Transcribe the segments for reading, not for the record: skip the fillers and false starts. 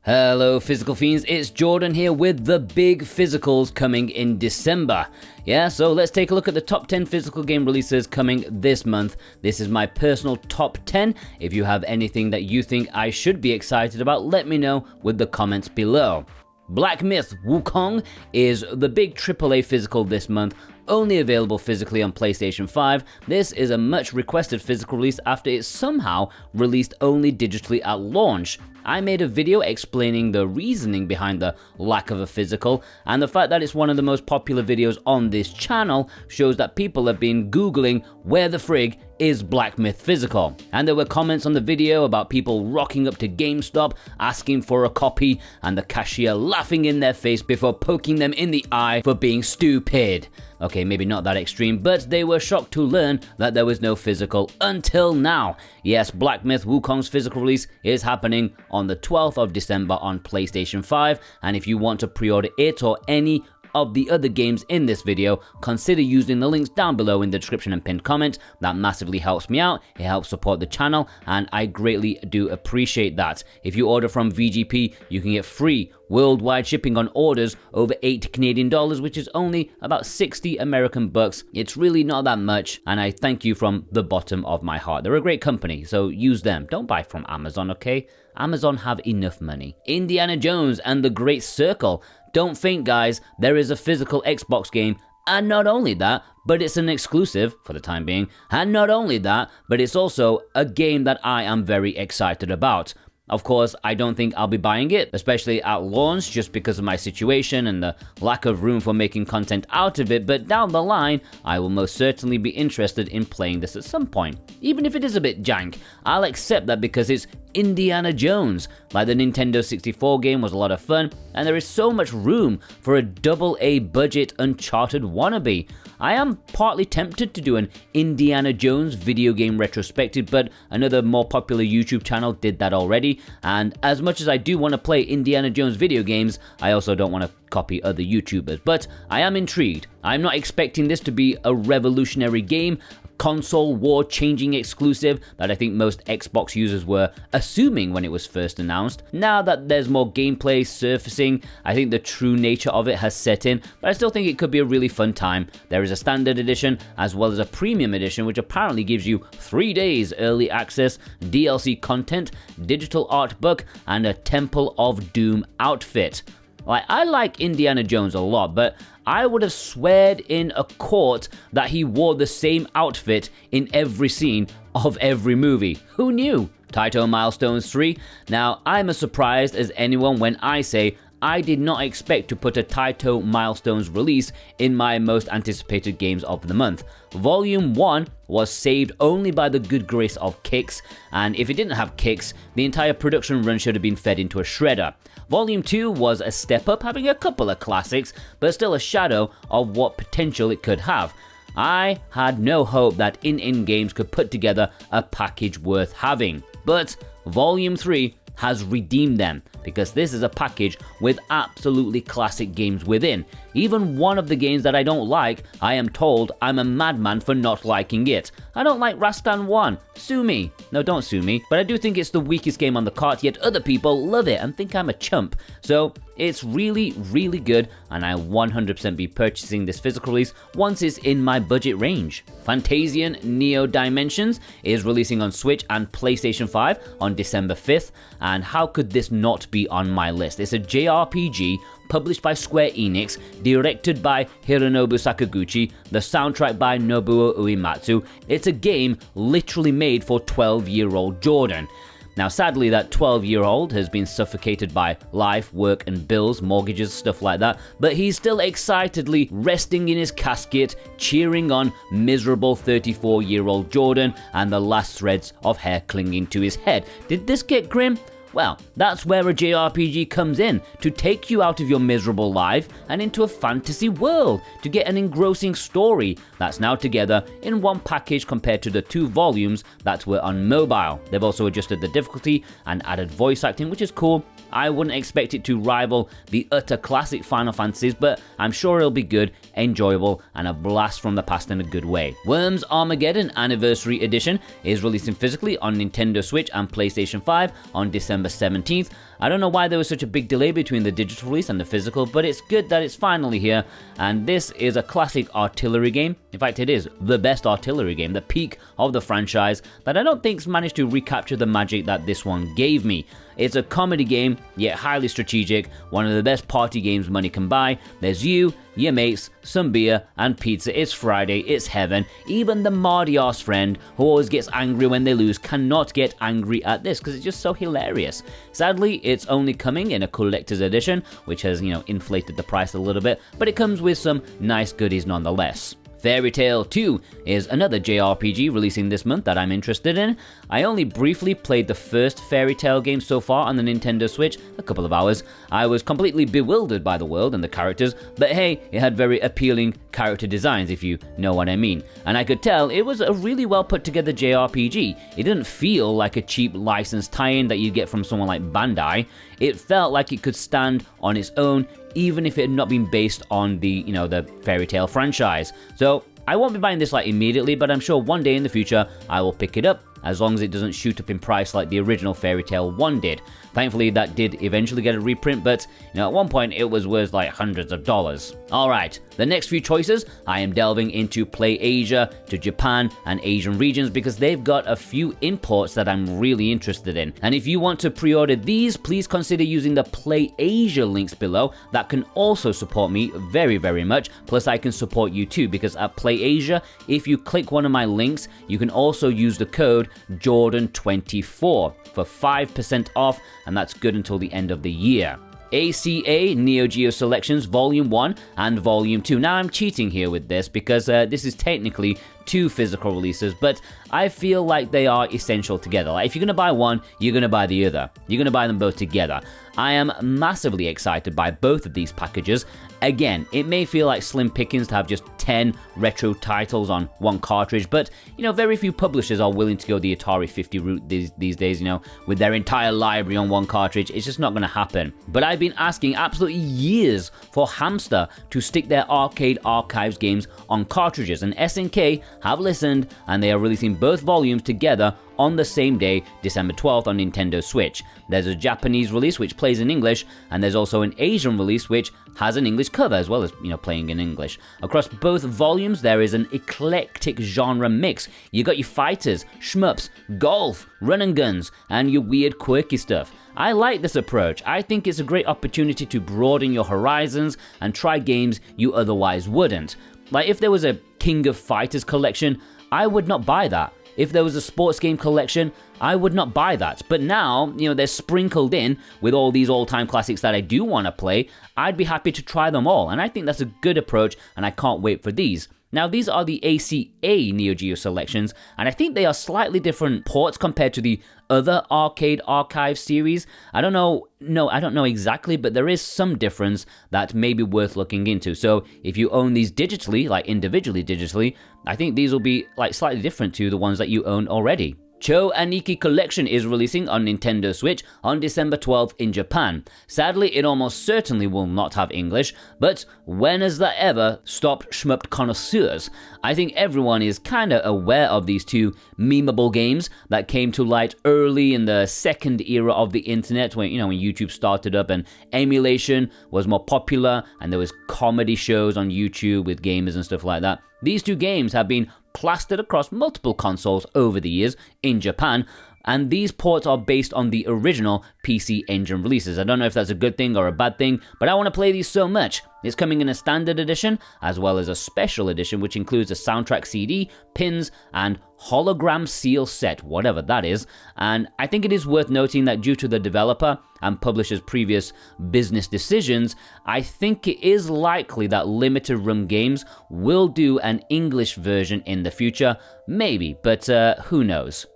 Hello Physical Fiends, it's Jordan here with the big physicals coming in December. Yeah, so let's take a look at the top 10 physical game releases coming this month. This is my personal top 10. If you have anything that you think I should be excited about, let me know with the comments below. Black Myth Wukong is the big AAA physical this month, only available physically on PlayStation 5. This is a much requested physical release after it somehow released only digitally at launch. I made a video explaining the reasoning behind the lack of a physical, and the fact that it's one of the most popular videos on this channel shows that people have been googling where the frig is Black Myth physical. And there were comments on the video about people rocking up to GameStop asking for a copy and the cashier laughing in their face before poking them in the eye for being stupid. Okay, maybe not that extreme, but they were shocked to learn that there was no physical until now. Yes, Black Myth Wukong's physical release is happening on the 12th of December on PlayStation 5, and if you want to pre-order it or any of the other games in this video, consider using the links down below in the description and pinned comment. That massively helps me out, it helps support the channel, and I greatly do appreciate that. If you order from VGP, you can get free worldwide shipping on orders over $8 Canadian, which is only about 60 American bucks. It's really not that much, and I thank you from the bottom of my heart. They're a great company, so use them. Don't buy from Amazon, okay? Amazon have enough money. Indiana Jones and the Great Circle. Don't faint, guys, there is a physical Xbox game, and not only that, but it's an exclusive for the time being, and not only that, but it's also a game that I am very excited about. Of course, I don't think I'll be buying it, especially at launch, just because of my situation and the lack of room for making content out of it, but down the line, I will most certainly be interested in playing this at some point. Even if it is a bit jank, I'll accept that because it's Indiana Jones. Like the Nintendo 64 game was a lot of fun, and there is so much room for a AA budget Uncharted wannabe. I am partly tempted to do an Indiana Jones video game retrospective, but another more popular YouTube channel did that already, and as much as I do want to play Indiana Jones video games, I also don't want to copy other YouTubers, but I am intrigued. I'm not expecting this to be a revolutionary game, console war-changing exclusive that I think most Xbox users were assuming when it was first announced. Now that there's more gameplay surfacing, I think the true nature of it has set in, but I still think it could be a really fun time. There is a standard edition as well as a premium edition, which apparently gives you 3 days early access, DLC content, digital art book, and a Temple of Doom outfit. I like Indiana Jones a lot, but I would have sweared in a court that he wore the same outfit in every scene of every movie. Who knew? Taito Milestones 3. Now, I'm as surprised as anyone when I say I did not expect to put a Taito Milestones release in my most anticipated games of the month. Volume 1 was saved only by the good grace of Kix, and if it didn't have Kix, the entire production run should have been fed into a shredder. Volume 2 was a step up, having a couple of classics, but still a shadow of what potential it could have. I had no hope that In Games could put together a package worth having, but Volume 3 has redeemed them, because this is a package with absolutely classic games within. Even one of the games that I don't like, I am told I'm a madman for not liking it. I don't like Rastan 1. Sue me. No, don't sue me. But I do think it's the weakest game on the cart, yet other people love it and think I'm a chump. So it's really, really good, and I 100% be purchasing this physical release once it's in my budget range. Fantastian Neo Dimensions is releasing on Switch and PlayStation 5 on December 5th, and how could this not be on my list? It's a JRPG published by Square Enix, directed by Hironobu Sakaguchi, the soundtrack by Nobuo Uematsu. It's a game literally made for 12-year-old Jordan. Now, sadly, that 12-year-old has been suffocated by life, work, and bills, mortgages, stuff like that, but he's still excitedly resting in his casket, cheering on miserable 34-year-old Jordan and the last threads of hair clinging to his head. Did this get grim? Well, that's where a JRPG comes in, to take you out of your miserable life and into a fantasy world, to get an engrossing story that's now together in one package compared to the 2 volumes that were on mobile. They've also adjusted the difficulty and added voice acting, which is cool. I wouldn't expect it to rival the utter classic Final Fantasies, but I'm sure it'll be good, enjoyable, and a blast from the past in a good way. Worms Armageddon Anniversary Edition is releasing physically on Nintendo Switch and PlayStation 5 on December 17th, I don't know why there was such a big delay between the digital release and the physical, but it's good that it's finally here, and this is a classic artillery game. In fact, it is the best artillery game, the peak of the franchise, that I don't think's managed to recapture the magic that this one gave me. It's a comedy game, yet highly strategic, one of the best party games money can buy. There's you, your mates, some beer, and pizza. It's Friday, it's heaven. Even the mardy-ass friend who always gets angry when they lose cannot get angry at this, because it's just so hilarious. Sadly, it's only coming in a collector's edition, which has, inflated the price a little bit, but it comes with some nice goodies nonetheless. Fairy Tail 2 is another JRPG releasing this month that I'm interested in. I only briefly played the first Fairy Tail game so far on the Nintendo Switch, a couple of hours. I was completely bewildered by the world and the characters, but hey, it had very appealing character designs, if you know what I mean. And I could tell it was a really well put together JRPG. It didn't feel like a cheap licensed tie-in that you'd get from someone like Bandai. It felt like it could stand on its own, even if it had not been based on the, the Fairy Tail franchise. So I won't be buying this immediately, but I'm sure one day in the future I will pick it up, as long as it doesn't shoot up in price like the original Fairy Tail 1 did. Thankfully, that did eventually get a reprint, but at one point it was worth hundreds of dollars. Alright, the next few choices, I am delving into Play Asia, to Japan and Asian regions, because they've got a few imports that I'm really interested in. And if you want to pre-order these, please consider using the Play Asia links below. That can also support me very, very much. Plus I can support you too, because at Play Asia, if you click one of my links, you can also use the code Jordan24 for 5% off, and that's good until the end of the year. ACA NEOGEO Selections Volume 1 and Volume 2. Now I'm cheating here with this because this is technically 2 physical releases, but I feel like they are essential together. Like, if you're going to buy one, you're going to buy the other. You're going to buy them both together. I am massively excited by both of these packages. Again, it may feel like slim pickings to have just 10 retro titles on one cartridge, but, very few publishers are willing to go the Atari 50 route these days, with their entire library on one cartridge. It's just not going to happen. But I've been asking absolutely years for Hamster to stick their arcade archives games on cartridges, and SNK have listened, and they are releasing both volumes together on the same day, December 12th on Nintendo Switch. There's a Japanese release which plays in English, and there's also an Asian release which has an English cover as well as, playing in English. Across both volumes, there is an eclectic genre mix. You got your fighters, shmups, golf, run and guns, and your weird quirky stuff. I like this approach. I think it's a great opportunity to broaden your horizons and try games you otherwise wouldn't. Like, if there was a King of Fighters collection, I would not buy that. If there was a sports game collection, I would not buy that. But now, they're sprinkled in with all these all-time classics that I do want to play. I'd be happy to try them all, and I think that's a good approach, and I can't wait for these. Now, these are the ACA NEOGEO Selections, and I think they are slightly different ports compared to the other Arcade Archive series. I don't know exactly, but there is some difference that may be worth looking into. So if you own these digitally, like individually digitally, I think these will be slightly different to the ones that you own already. Cho Aniki Collection is releasing on Nintendo Switch on December 12th in Japan. Sadly, it almost certainly will not have English, but when has that ever stopped shmup connoisseurs? I think everyone is kinda aware of these two memeable games that came to light early in the second era of the internet, when YouTube started up and emulation was more popular and there was comedy shows on YouTube with gamers and stuff like that. These two games have been plastered across multiple consoles over the years in Japan, and these ports are based on the original PC Engine releases. I don't know if that's a good thing or a bad thing, but I want to play these so much. It's coming in a standard edition, as well as a special edition, which includes a soundtrack CD, pins, and hologram seal set, whatever that is. And I think it is worth noting that due to the developer and publisher's previous business decisions, I think it is likely that limited run games will do an English version in the future. Maybe, but who knows?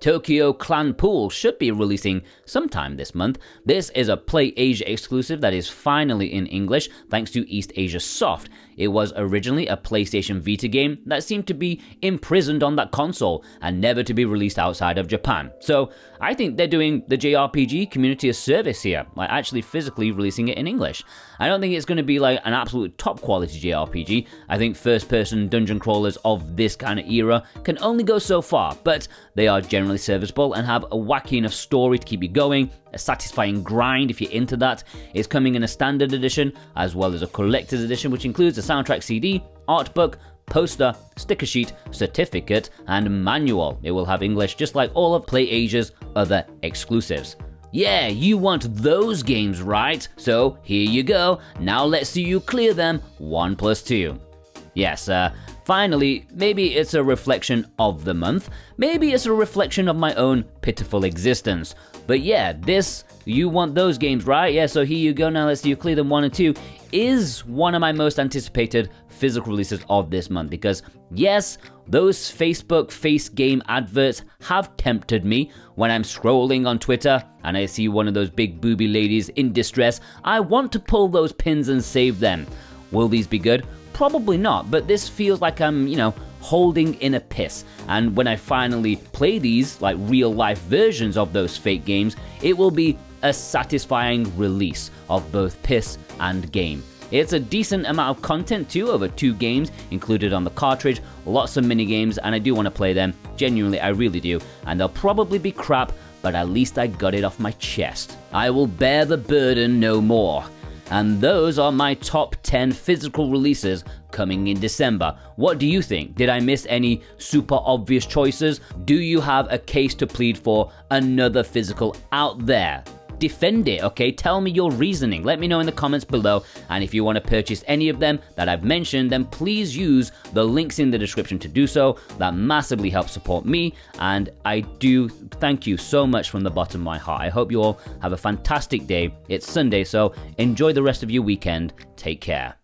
Tokyo Clanpool should be releasing sometime this month. This is a Play Asia exclusive that is finally in English thanks to East Asia Soft. It was originally a PlayStation Vita game that seemed to be imprisoned on that console and never to be released outside of Japan. So I think they're doing the JRPG community a service here, like actually physically releasing it in English. I don't think it's going to be like an absolute top quality JRPG. I think first-person dungeon crawlers of this kind of era can only go so far, but they are generally serviceable and have a wacky enough story to keep you going, a satisfying grind if you're into that. It's coming in a standard edition as well as a collector's edition, which includes a soundtrack CD, art book, poster, sticker sheet, certificate, and manual. It will have English just like all of PlayAsia's other exclusives. Yeah, you want those games, right? So here you go. Now let's see you clear them 1+2. Yes, finally, maybe it's a reflection of the month. Maybe it's a reflection of my own pitiful existence. But yeah, this, you want those games, right? Yeah, so here you go. Now let's see you clear them 1 and 2. Is one of my most anticipated physical releases of this month, because yes, those Facebook face game adverts have tempted me. When I'm scrolling on Twitter and I see one of those big booby ladies in distress, I want to pull those pins and save them. Will these be good? Probably not, but this feels like I'm, holding in a piss. And when I finally play these, like real life versions of those fake games, it will be a satisfying release of both piss and game. It's a decent amount of content too, over 2 games included on the cartridge, lots of mini games, and I do want to play them. Genuinely, I really do. And they'll probably be crap, but at least I got it off my chest. I will bear the burden no more. And those are my top 10 physical releases coming in December. What do you think? Did I miss any super obvious choices? Do you have a case to plead for another physical out there? Defend it, okay? Tell me your reasoning. Let me know in the comments below. And if you want to purchase any of them that I've mentioned, then please use the links in the description to do so. That massively helps support me. And I do thank you so much from the bottom of my heart. I hope you all have a fantastic day. It's Sunday, so enjoy the rest of your weekend. Take care.